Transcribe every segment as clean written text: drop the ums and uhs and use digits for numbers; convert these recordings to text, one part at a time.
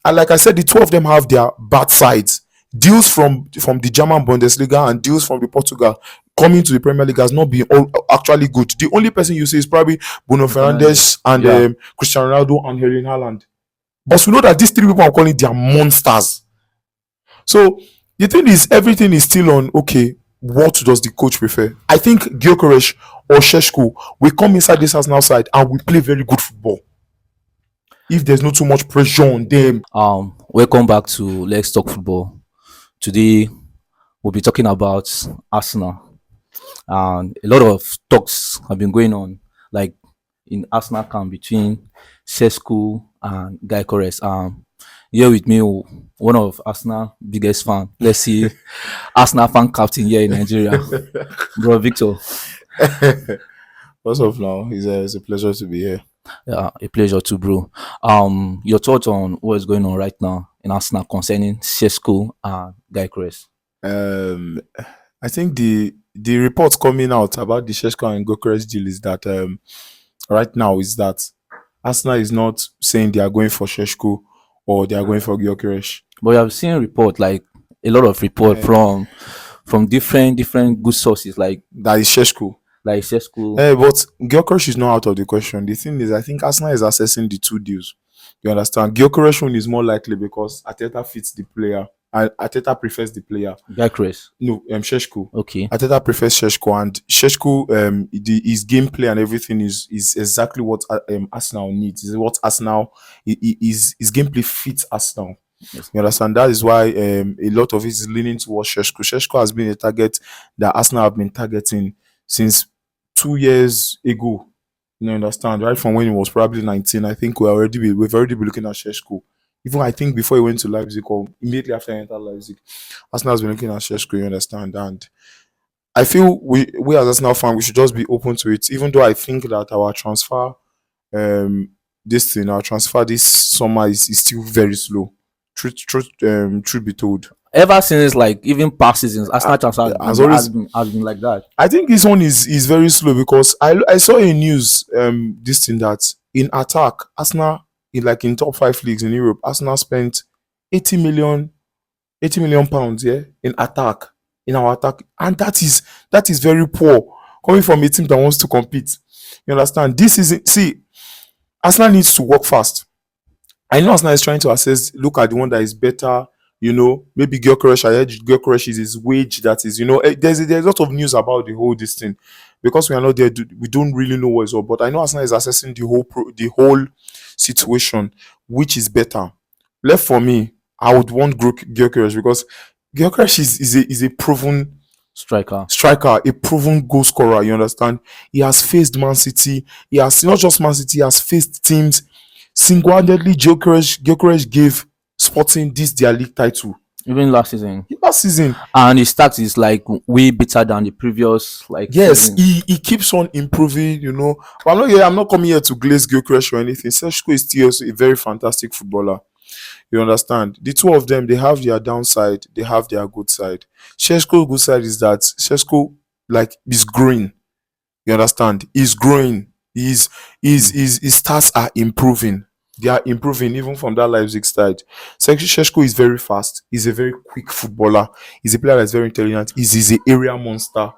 And like I said, the two of them have their bad sides. Deals from the German Bundesliga and deals from the Portugal coming to the Premier League has not been actually good. The only person you see is probably Bruno Fernandes. Fernandes and Yeah. Cristiano Ronaldo and Erling Haaland. But we know that these three people are calling their monsters. So the thing is, everything is still on. Okay, what does the coach prefer? I think Gykores or Sesko will come inside this Arsenal side and we play very good football. If there's not too much pressure on them. Welcome back to Let's Talk Football. Today we'll be talking about Arsenal, and a lot of talks have been going on, like in Arsenal camp between Sesko and Gykores. Here with me, one of Arsenal biggest fan. Let's see, Arsenal fan captain here in Nigeria, bro Victor. What's up now? It's a pleasure to be here. Yeah, a pleasure too, bro. Your thoughts on what is going on right now in Arsenal concerning Sesko and Gykores? I think the reports coming out about the Sesko and Gykores deal is that right now is that Arsenal is not saying they are going for Sesko or they are going for Gykores. But I've seen report, like a lot of report from different good sources, like That is Sesko. Sesko. But Gykores is not out of the question. The thing is, I think Arsenal is assessing the two deals. You understand? Gykores one is more likely because Arteta fits the player. And Arteta prefers the player. Gykores. No, Sesko. Okay. Arteta prefers Sesko, and Sesko, his gameplay and everything is exactly what Arsenal needs. Is what Arsenal his gameplay fits Arsenal. Yes. You understand? That is why a lot of it is leaning towards Sesko. Sesko has been a target that Arsenal have been targeting since 2 years ago. You understand? Right from when he was probably 19, I think we've already been looking at Sesko. Even I think before he went to Leipzig or immediately after he entered Leipzig, Arsenal has been looking at Sesko, you understand? And I feel we as Arsenal fans, we should just be open to it, even though I think that our transfer this summer is still very slow. Truth be told. Ever since, like, even past seasons, Arsenal transfer has been like that. I think this one is very slow because I saw a news this thing that in attack, Arsenal in top 5 leagues in Europe, Arsenal spent 80 million pounds, yeah, in our attack, and that is very poor coming from a team that wants to compete. You understand? This is see, Arsenal needs to work fast. I know Arsenal is trying to look at the one that is better. You know, maybe Gykores. I heard Gykores is his wage. That is, there's a lot of news about the whole this thing because we are not there. We don't really know what's up. But I know Arsenal is assessing the whole situation, which is better. Left for me, I would want Gykores because Gykores is a proven Striker, a proven goal scorer. You understand? He has faced Man City. He has not just Man City. He has faced teams. Single-handedly, Gykores gave Sporting their league title even last season, and his stats is like way better than the previous. Like, yes, he keeps on improving. But I'm not coming here to glaze Gykores or anything. Sesko is still a very fantastic footballer. You understand? The two of them, they have their downside, they have their good side. Sesko's good side is that Sesko is growing. You understand? He's growing. His stats are improving. They are improving even from that Leipzig side. Sesko is very fast. He's a very quick footballer. He's a player that's very intelligent. He's an area monster.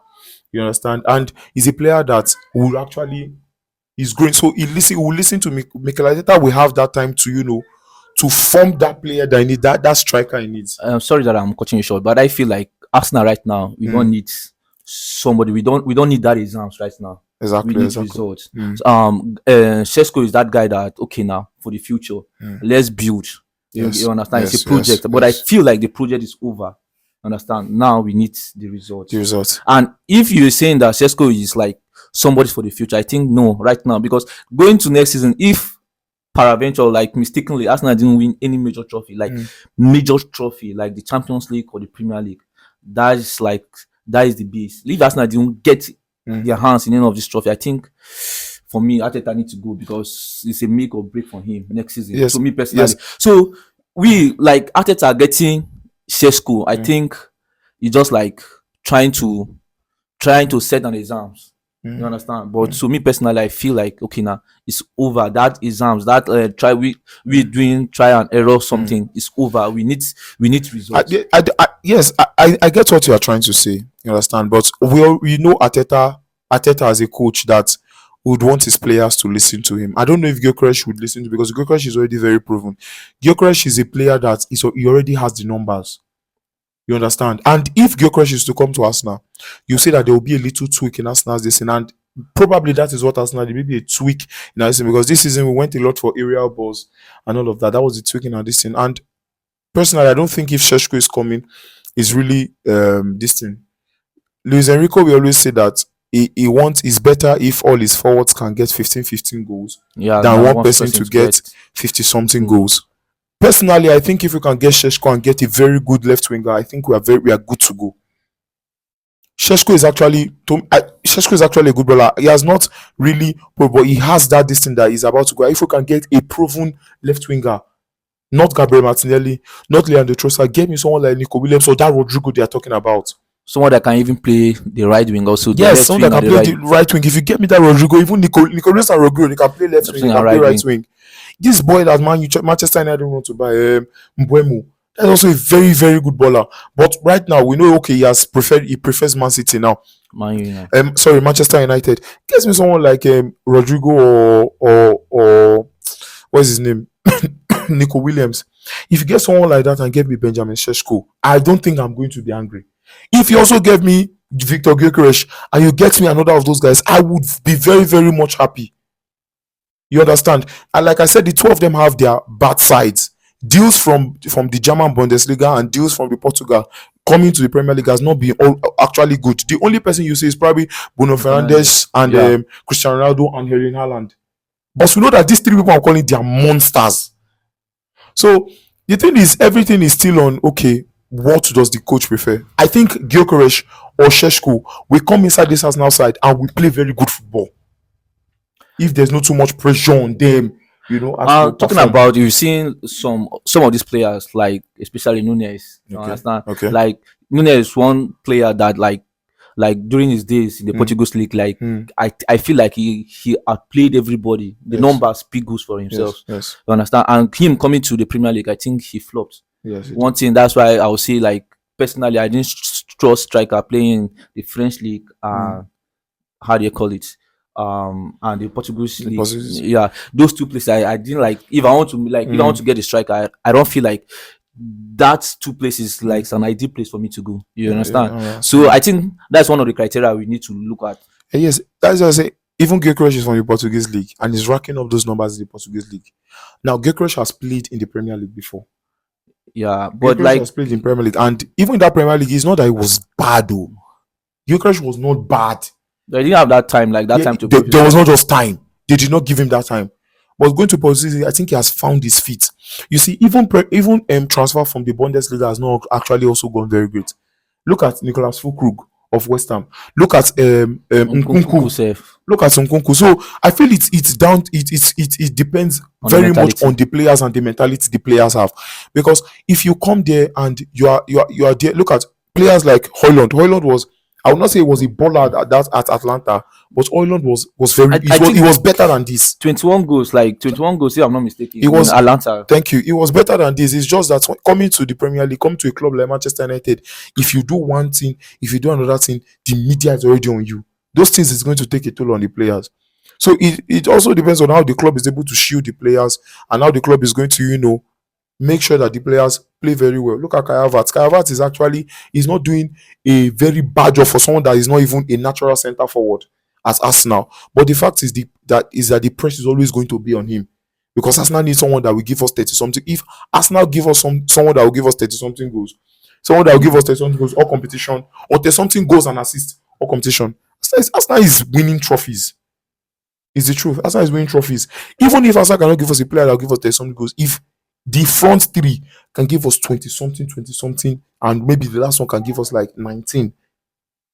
You understand? And he's a player that will actually is growing. So he will listen to Mikel Arteta. We have that time to to form that player that he needs, that striker he needs. I'm sorry that I'm cutting you short, but I feel like Arsenal right now, we don't need somebody. We don't need that exams right now. Exactly. We need results. Sesko is that guy that, okay, now for the future, let's build. Yes. You understand? It's a project, but I feel like the project is over. Understand? Now we need the results. And if you're saying that Sesko is like somebody for the future, I think no, right now, because going to next season, if paraventure, like mistakenly, Arsenal didn't win any major trophy, like the Champions League or the Premier League, that is the base. If Arsenal didn't get their hands in any of this trophy, I think for me, Arteta need to go because it's a make or break for him next season. Yes. To me personally. Yes. So we like Arteta getting Sesko. I think he's just like trying to set an exams You understand? But to me personally, I feel like okay now it's over. That exams, that we doing try and error something is over. We need results. I get what you are trying to say. You understand? But we know Ateta as a coach that would want his players to listen to him. I don't know if Gykores would listen to, because Gykores is already very proven. Gykores is a player that he already has the numbers. You understand? And if Gykores is to come to Arsenal, you see that there will be a little tweak in Arsenal's this, and probably that is what Arsenal did. Maybe a tweak in our season, because this season we went a lot for aerial balls and all of that. That was the tweaking and this thing. And personally, I don't think if Sesko is coming, is really this thing. Luis Enrico will always say that it's better if all his forwards can get 15 goals than one person to get 50 something goals. Personally, I think if we can get Sesko and get a very good left winger, I think we are good to go. Sesko is actually a good bowler. He has not really, but he has that distance that he's about to go. If we can get a proven left winger, not Gabriel Martinelli, not Leandro Trossard, get me someone like Nico Williams or that Rodrigo they are talking about. Someone that can even play the right wing also. Yes, someone that can play the right wing. If you get me that Rodrigo, even Nico Williams and Rodrigo, they can play left wing, they can play right wing. This boy that Manchester United want to buy, Mbeumo, that's also a very, very good bowler. But right now, we know, okay, he prefers Man City now. Manchester United. Gets me someone like Rodrigo or what's his name? Nico Williams. If you get someone like that and get me Benjamin Sesko, I don't think I'm going to be angry. If you also get me Victor Gykores and you get me another of those guys, I would be very, very much happy. You understand? And like I said, the two of them have their bad sides. Deals from the German Bundesliga and deals from the Portugal coming to the Premier League has not been actually good. The only person you see is probably Bruno Fernandes and Cristiano Ronaldo and Erling Haaland. But we know that these three people I'm calling, they are monsters. So the thing is, everything is still on, okay, what does the coach prefer? I think Gykores or Sesko will come inside this Arsenal side and we play very good football. If there's not too much pressure on them, you know. Talking about, you've seen some of these players, like especially Nunes. You understand? Okay. Like Nunes is one player that like during his days in the Portuguese league, I feel like he outplayed everybody. The numbers speak goals for himself. Yes. You understand? And him coming to the Premier League, I think he flopped. Yes. One thing, that's why I would say, like, personally, I didn't trust striker playing the French league. How do you call it? And the Portuguese league. Yeah, those two places I didn't like. If I want to get a striker, I don't feel like that two places like an ideal place for me to go. You understand? So I think that's one of the criteria we need to look at. Yes, that's what I say. Even Gykores is from the Portuguese league and is racking up those numbers in the Portuguese league. Now Gykores has played in the Premier League before. Yeah, but Gykores has played in Premier League, and even in that Premier League, it's not that it was bad though. Gykores was not bad. They didn't have that time, time to. There was not just time. They did not give him that time. But going to Portugal, I think he has found his feet. You see, even transfer from the Bundesliga has not actually also gone very great. Look at Nicolas Füllkrug of West Ham. Look at Nkunku. Look at Nkunku. So I feel it's down. It depends on very much on the players and the mentality the players have. Because if you come there and you are there, look at players like Højlund. Højlund was, I would not say he was a baller at Atlanta, but Højlund was very. He was better than this. 21 goals, if I'm not mistaken. He was Atlanta. Thank you. It was better than this. It's just that coming to the Premier League, coming to a club like Manchester United, if you do one thing, if you do another thing, the media is already on you. Those things is going to take a toll on the players. So it also depends on how the club is able to shield the players and how the club is going to, make sure that the players play very well. Look at Kai Havertz. Kai Havertz is not doing a very bad job for someone that is not even a natural centre forward as Arsenal. But the fact is that the pressure is always going to be on him, because Arsenal needs someone that will give us 30 something. If Arsenal give us someone that will give us 30 something goals, someone that will give us 30 something goals or competition, or 30 something goals and assists or competition, Arsenal is winning trophies. It's the truth. Arsenal is winning trophies. Even if Arsenal cannot give us a player that will give us 30 something goals, if the front three can give us 20 something, and maybe the last one can give us like 19.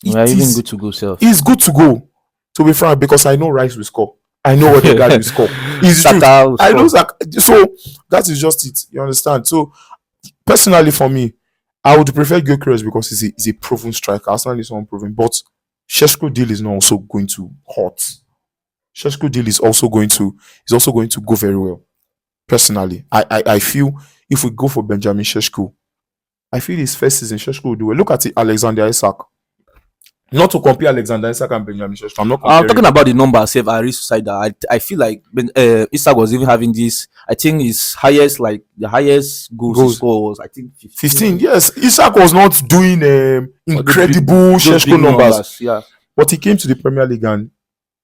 We are even good to go, self. It's good to go, to be frank, because I know Rice will score. I know what the guy will score. It's true. I know that. So that is just it. You understand? So personally, for me, I would prefer Gykores because he's a proven striker. Arsenal is unproven, but Sesko deal is not also going to hurt. Sesko deal is also going to go very well. Personally, I feel if we go for Benjamin Sesko, I feel his first season Sesko will do well. Look at it, Alexander Isak. Not to compare Alexander Isak and Benjamin Sesko. I'm not I'm comparing. talking about the number save I reached suicide. I feel like Isak was even having this. I think his highest, like the highest goals he scored was, I think 15. Yes, Isak was not doing incredible those Sesko big numbers. Yeah. But he came to the Premier League and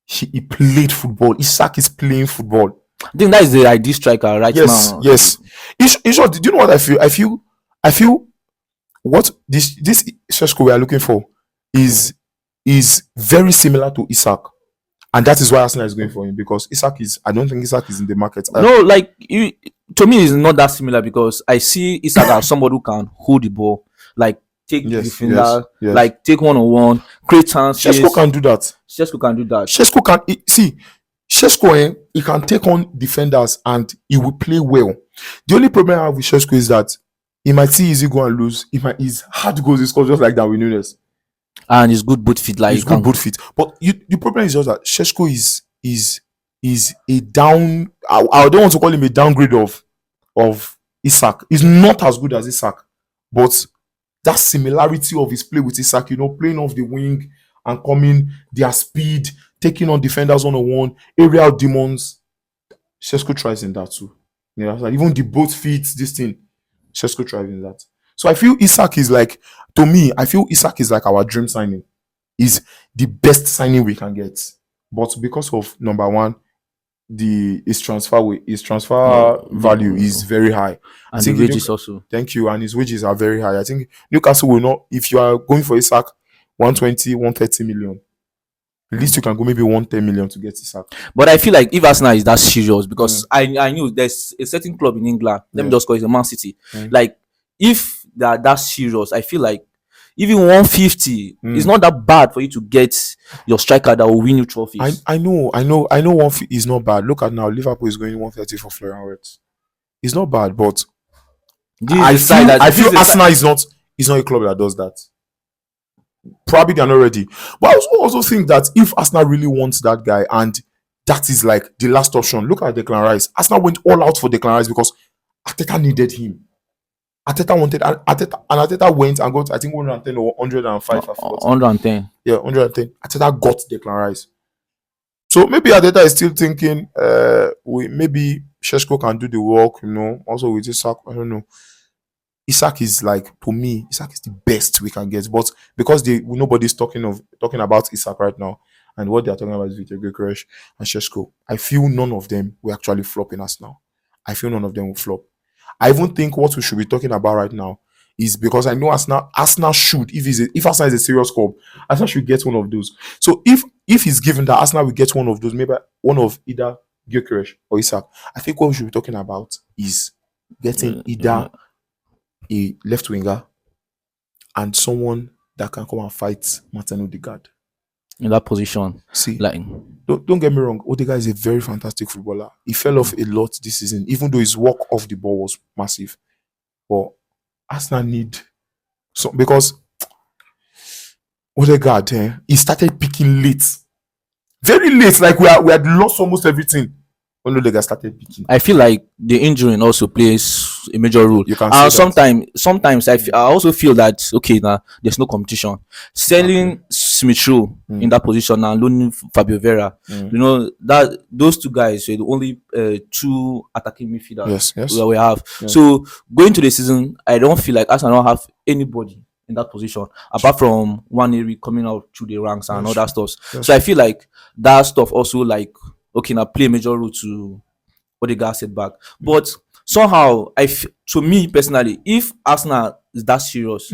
he played football. Isak is playing football. I think that is the ideal striker right Yes, now. yes. In short, do you know what I feel? I feel what this Sesko we are looking for is very similar to Isak, and that is why Arsenal is going for him, because I don't think Isak is in the market. No, like to me, it's not that similar because I see Isak as somebody who can hold the ball, like take the defender, yes. like take 1-on-1, create chances. Sesko can do that. Sesko can do that. Sesko can see. Sesko, he can take on defenders and he will play well. The only problem I have with Sesko is that he might see easy go and lose. His hard goals is scored just like Darwin Nunes. And he's good boot fit, like He's good boot fit. But the problem is just that Sesko is a down. I don't want to call him a downgrade of Isak. He's not as good as Isak, but that similarity of his play with Isak, playing off the wing and coming, their speed, taking on defenders 1-on-1, aerial demons. Sesko tries in that too. Even the both feet, this thing, Sesko tries in that. So I feel Isak is like, to me, our dream signing. Is the best signing we can get. But because of number one, his transfer value is very high. And the wages also. Thank you. And his wages are very high. I think Newcastle will not, if you are going for Isak, 120, 130 million. At least you can go maybe 110 million to get Isak. But I feel like if Arsenal is that serious, because I knew there's a certain club in England, let me just call it a Man City. Like, if they're that serious, I feel like even 150 is not that bad for you to get your striker that will win you trophies. I know 150 is not bad. Look at now, Liverpool is going 130 for Florian Wirtz. It's not bad, but I feel Arsenal is not a club that does that. Probably they're not ready. But I also think that if Arsenal really wants that guy and that is like the last option, look at Declan Rice. Arsenal went all out for Declan Rice because Arteta needed him. Arteta went and got, I think, 110 or 105. 110. Yeah, 110. Arteta got Declan Rice. So maybe Arteta is still thinking, maybe Sesko can do the work, also with Isak. I don't know. Isak is like, to me, Isak is the best we can get. But because nobody's talking about Isak right now, and what they're talking about is Gykores and Sesko, I feel none of them will actually flop in us now. I feel none of them will flop. I even think what we should be talking about right now is, because I know Arsenal should, if Arsenal is a serious club, Arsenal should get one of those. So if he's given that Arsenal will get one of those, maybe one of either Gykores or Isak, I think what we should be talking about is getting either a left winger and someone that can come and fight Martin Odegaard in that position. See, like, don't get me wrong, Odegaard is a very fantastic footballer. He fell off a lot this season, even though his work off the ball was massive. But Arsenal need because Odegaard, he started picking late, very late. Like we had lost almost everything when Odegaard started picking. I feel like the injury also plays a major role. You can see sometimes I also feel that now there's no competition. Selling Smith Rowe in that position and loaning Fabio Vera, that those two guys were the only two attacking midfielders that we have. Yes. So going to the season, I don't feel like Arsenal don't have anybody in that position apart from one area coming out through the ranks and all that stuff. Yes. So I feel like that stuff also now play a major role to Odegaard setback. But somehow, to me personally, if Arsenal is that serious,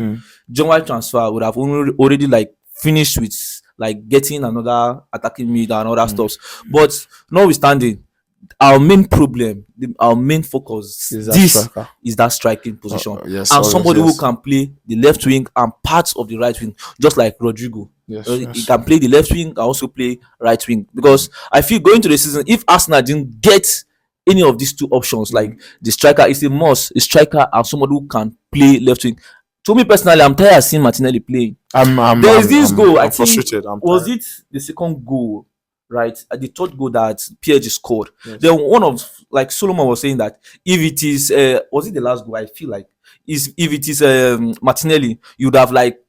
John transfer would have already finished with getting another attacking mid and all that stuff. But notwithstanding, our main problem, our main focus is that striking position. And somebody who can play the left wing and parts of the right wing, just like Rodrigo. He can play the left wing and also play right wing. Because I feel going to the season, if Arsenal didn't get any of these two options, like the striker is a must, a striker and somebody who can play left wing, To me personally, I'm tired of seeing Martinelli playing. There is this goal. I think frustrated. was it the second goal, right? The third goal that PSG scored. Yes. Then one of like Solomon was saying that if it is was it the last goal? I feel like if it is Martinelli, you would have like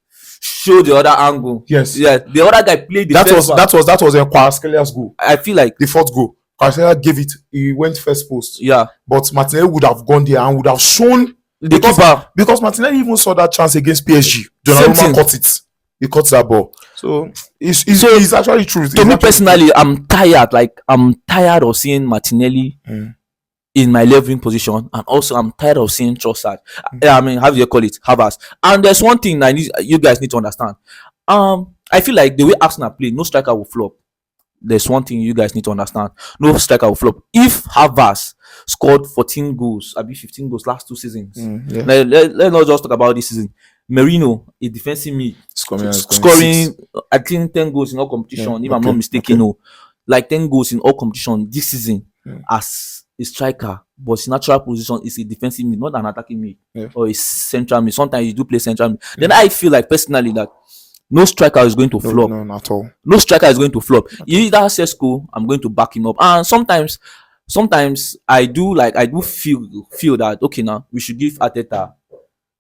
show the other angle. Yes. Yeah. The other guy played the that was Kvaratskhelia goal. I feel like the fourth goal. Kvaratskhelia gave it. He went first post. Yeah. But Martinelli would have gone there and would have shown the keeper, because Martinelli even saw that chance against PSG. Donnarumma caught it. He caught that ball. So it's actually true. To me personally, I'm tired. Like I'm tired of seeing Martinelli in my leveling position, and also I'm tired of seeing Trossard. I mean, how do you call it, Havertz? And there's one thing that you guys need to understand. I feel like the way Arsenal play, no striker will flop. There's one thing you guys need to understand. No striker will flop. If Havertz scored 14 goals, I'll be 15 goals last 2 seasons. Let's not just talk about this season. Merino, a defensive mid, scoring I think 10 goals in all competition, if I'm not mistaken. No, like 10 goals in all competition this season as a striker, but his natural position is a defensive mid, not an attacking mid or a central mid. Sometimes you do play central mid. Then I feel like personally that no striker is going to flop. No, not at all. No striker is going to flop. Either Sesko, I'm going to back him up. And sometimes I do feel that okay, now we should give Arteta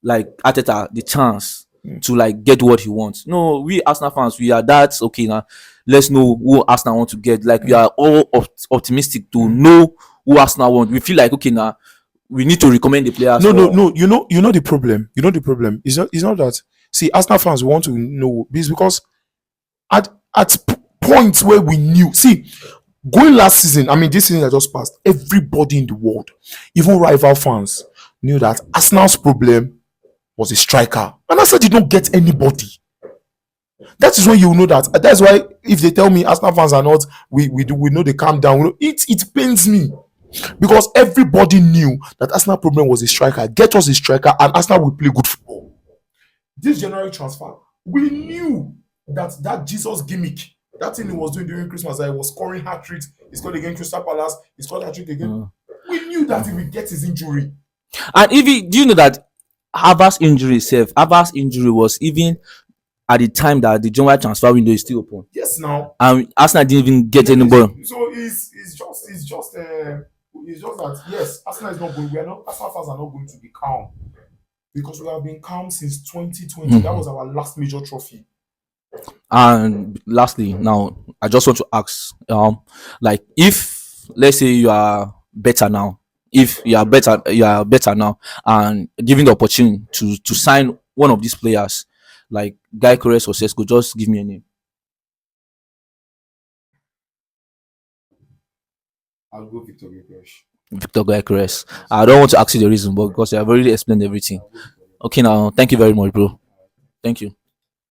the chance to like get what he wants. No, we Arsenal fans, we are that okay now. Let's know who Arsenal want to get. Like we are all optimistic to know who Arsenal want. We feel like okay now we need to recommend the players. No. You know the problem. It's not that. See, Arsenal fans want to know this because at points where we knew, see, going last season, I mean this season that just passed, everybody in the world, even rival fans, knew that Arsenal's problem was a striker. And Arsenal did not get anybody. That is when you know that. That's why if they tell me Arsenal fans are not, we know they calm down. It pains me. Because everybody knew that Arsenal problem was a striker. Get us a striker and Arsenal will play good football. This January transfer, we knew that Jesus gimmick, that thing he was doing during Christmas, that he was scoring hat tricks, he scored against Crystal Palace, he scored hat trick again. We knew that he would get his injury. And do you know that Havertz injury was even at the time that the January transfer window is still open. Yes, now. And Arsenal didn't even get anybody. So it's just that yes, Arsenal is not going. Arsenal fans are not going to be calm. Because we have been calm since 2020. That was our last major trophy. And lastly, now I just want to ask, like if let's say you are better now, and given the opportunity to sign one of these players, like Gykores or Sesko, just give me a name. I'll go Victor Gykores. Victor Gykores. I don't want to ask you the reason, but because you have already explained everything. Okay, now thank you very much, bro. Thank you.